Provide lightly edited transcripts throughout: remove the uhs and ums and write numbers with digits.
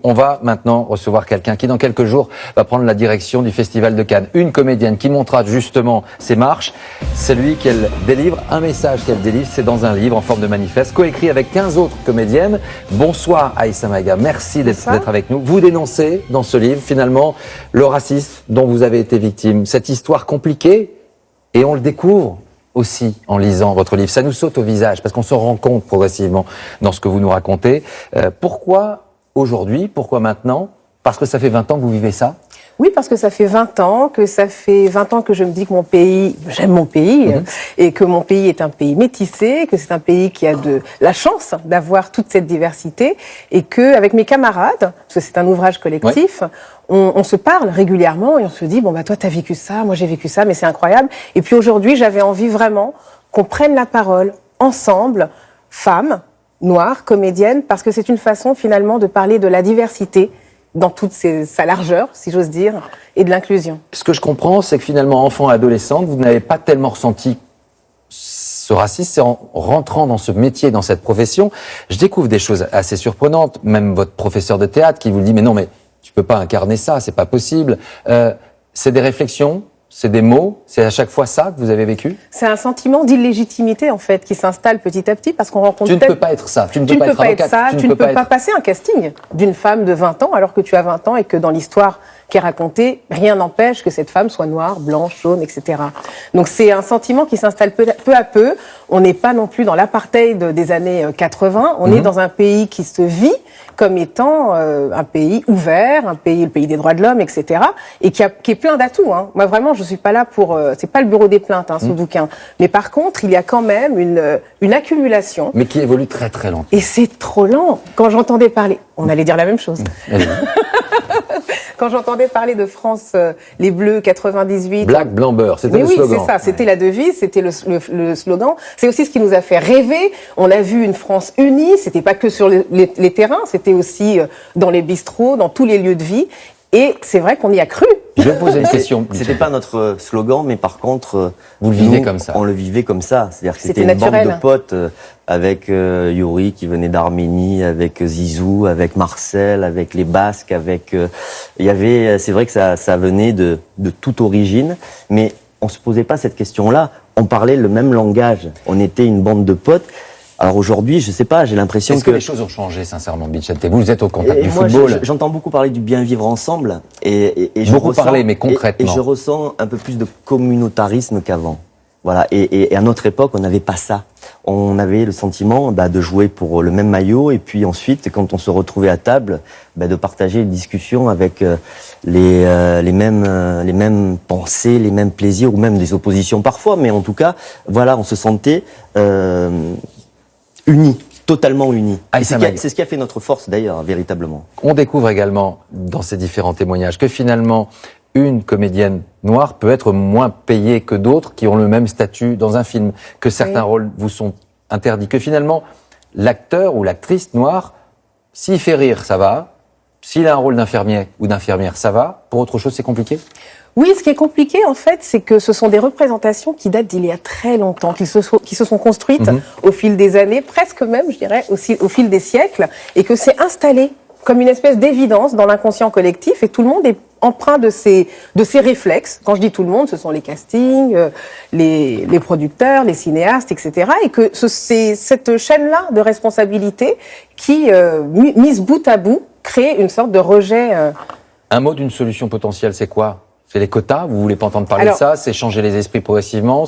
On va maintenant recevoir quelqu'un qui, dans quelques jours, va prendre la direction du Festival de Cannes. Une comédienne qui montrera justement ses marches. Celui qu'elle délivre, un message qu'elle délivre, c'est dans un livre en forme de manifeste, coécrit avec 15 autres comédiennes. Bonsoir Aïssa Maïga, merci d'être avec nous. Vous dénoncez dans ce livre, finalement, le racisme dont vous avez été victime. Cette histoire compliquée, et on le découvre aussi en lisant votre livre. Ça nous saute au visage, parce qu'on se rend compte progressivement dans ce que vous nous racontez. Pourquoi aujourd'hui, pourquoi maintenant? Parce que ça fait 20 ans que vous vivez ça? Oui, parce que ça fait 20 ans que je me dis que mon pays, j'aime mon pays, et que mon pays est un pays métissé, que c'est un pays qui a de la chance d'avoir toute cette diversité, et que avec mes camarades, parce que c'est un ouvrage collectif, on se parle régulièrement et on se dit bon bah toi t'as vécu ça, moi j'ai vécu ça, mais c'est incroyable. Et puis aujourd'hui, j'avais envie vraiment qu'on prenne la parole ensemble, femmes, noires, comédiennes, parce que c'est une façon finalement de parler de la diversité dans toute sa largeur, si j'ose dire, et de l'inclusion. Ce que je comprends, c'est que finalement, enfant et adolescente, vous n'avez pas tellement ressenti ce racisme. C'est en rentrant dans ce métier, dans cette profession, je découvre des choses assez surprenantes. Même votre professeur de théâtre qui vous dit « mais non, mais tu peux pas incarner ça, c'est pas possible ». C'est des réflexions, c'est des mots, c'est à chaque fois ça que vous avez vécu? C'est un sentiment d'illégitimité, en fait, qui s'installe petit à petit, parce qu'on rencontre... Tu ne peux pas être ça, tu ne peux pas être avocate, tu ne peux pas passer un casting d'une femme de 20 ans, alors que tu as 20 ans, et que dans l'histoire qui est racontée, rien n'empêche que cette femme soit noire, blanche, jaune, etc. Donc c'est un sentiment qui s'installe peu à peu. On n'est pas non plus dans l'apartheid des années 80, on est dans un pays qui se vit comme étant un pays ouvert, le pays des droits de l'homme, etc. Et qui est plein d'atouts. Moi vraiment, je suis pas là pour... c'est pas le bureau des plaintes, ce bouquin. Mais par contre, il y a quand même une accumulation. Mais qui évolue très très lentement. Et c'est trop lent. Quand j'entendais parler... On allait dire la même chose. Quand j'entendais parler de France, les Bleus 98... Black, blanc, beurre, c'était le slogan. Oui, c'est ça, c'était la devise, c'était le slogan. C'est aussi ce qui nous a fait rêver. On a vu une France unie, c'était pas que sur les terrains, c'était aussi dans les bistrots, dans tous les lieux de vie. Et c'est vrai qu'on y a cru. Je vais poser une question. C'était pas notre slogan, mais par contre, vous le vivez comme ça. On le vivait comme ça. C'est-à-dire que c'était une bande de potes avec Yuri qui venait d'Arménie, avec Zizou, avec Marcel, avec les Basques, avec. Il y avait. C'est vrai que ça venait de toute origine, mais on se posait pas cette question-là. On parlait le même langage. On était une bande de potes. Alors aujourd'hui, je sais pas, j'ai l'impression que les choses ont changé, sincèrement, Vicente. Vous êtes au contact du football. J'entends beaucoup parler du bien vivre ensemble, et beaucoup parler, mais concrètement. Et je ressens un peu plus de communautarisme qu'avant. Voilà. Et à notre époque, on n'avait pas ça. On avait le sentiment de jouer pour le même maillot, et puis ensuite, quand on se retrouvait à table, de partager une discussion avec les mêmes pensées, les mêmes plaisirs, ou même des oppositions parfois. Mais en tout cas, voilà, on se sentait unis, totalement unis. C'est ce qui a fait notre force d'ailleurs, véritablement. On découvre également dans ces différents témoignages que finalement, une comédienne noire peut être moins payée que d'autres qui ont le même statut dans un film, que certains rôles vous sont interdits, que finalement, l'acteur ou l'actrice noire, s'il fait rire, ça va, s'il a un rôle d'infirmier ou d'infirmière, ça va, pour autre chose, c'est compliqué? Oui, ce qui est compliqué, en fait, c'est que ce sont des représentations qui datent d'il y a très longtemps, qui se sont construites au fil des années, presque même, je dirais, aussi au fil des siècles, et que c'est installé comme une espèce d'évidence dans l'inconscient collectif, et tout le monde est empreint de ces réflexes. Quand je dis tout le monde, ce sont les castings, les producteurs, les cinéastes, etc. Et que c'est cette chaîne-là de responsabilité qui, mise bout à bout, crée une sorte de rejet. Un mot d'une solution potentielle, c'est quoi? C'est les quotas? Vous voulez pas entendre parler de ça? C'est changer les esprits progressivement?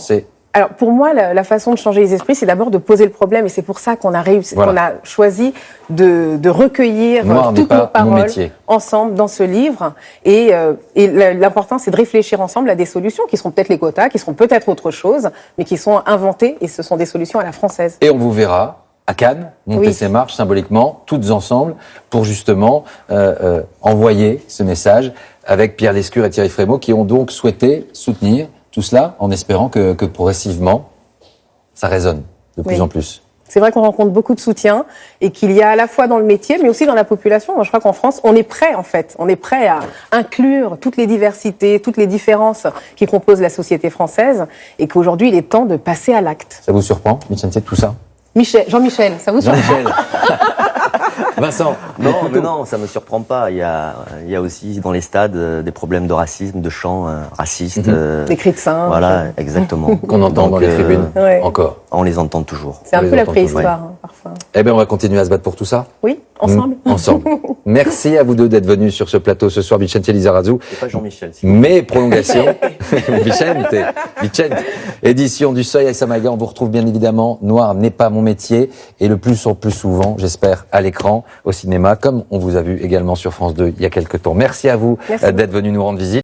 Alors pour moi, la façon de changer les esprits, c'est d'abord de poser le problème, et c'est pour ça qu'on a réussi, qu'on a choisi de recueillir toutes nos paroles ensemble dans ce livre. Et l'important, c'est de réfléchir ensemble à des solutions qui seront peut-être les quotas, qui seront peut-être autre chose, mais qui sont inventées, et ce sont des solutions à la française. Et on vous verra à Cannes, monter ces marches symboliquement, toutes ensemble, pour justement envoyer ce message avec Pierre Lescure et Thierry Frémaux, qui ont donc souhaité soutenir tout cela, en espérant que progressivement, ça résonne de plus en plus. C'est vrai qu'on rencontre beaucoup de soutien, et qu'il y a à la fois dans le métier, mais aussi dans la population. Moi, je crois qu'en France, on est prêt, en fait. On est prêt à inclure toutes les diversités, toutes les différences qui composent la société française, et qu'aujourd'hui, il est temps de passer à l'acte. Ça vous surprend, Vicente, tout ça? Jean-Michel, ça vous surprend? Jean-Michel. Vincent. Non, mais non, ça me surprend pas. Il y a aussi dans les stades des problèmes de racisme, de chants racistes. Des cris de singe. Voilà, exactement. Qu'on entend dans les tribunes. Ouais. Encore. On les entend toujours. C'est un On les peu la entend préhistoire, hein, parfois. Eh bien, on va continuer à se battre pour tout ça. Oui, ensemble. Ensemble. Merci à vous deux d'être venus sur ce plateau ce soir, Vicente Lizarazu. C'est pas Jean-Michel. Mais prolongation, Vicente, édition du Seuil à Samaga. On vous retrouve bien évidemment. Noir n'est pas mon métier. Et le plus souvent, j'espère, à l'écran, au cinéma, comme on vous a vu également sur France 2 il y a quelques temps. Merci à vous d'être venus nous rendre visite.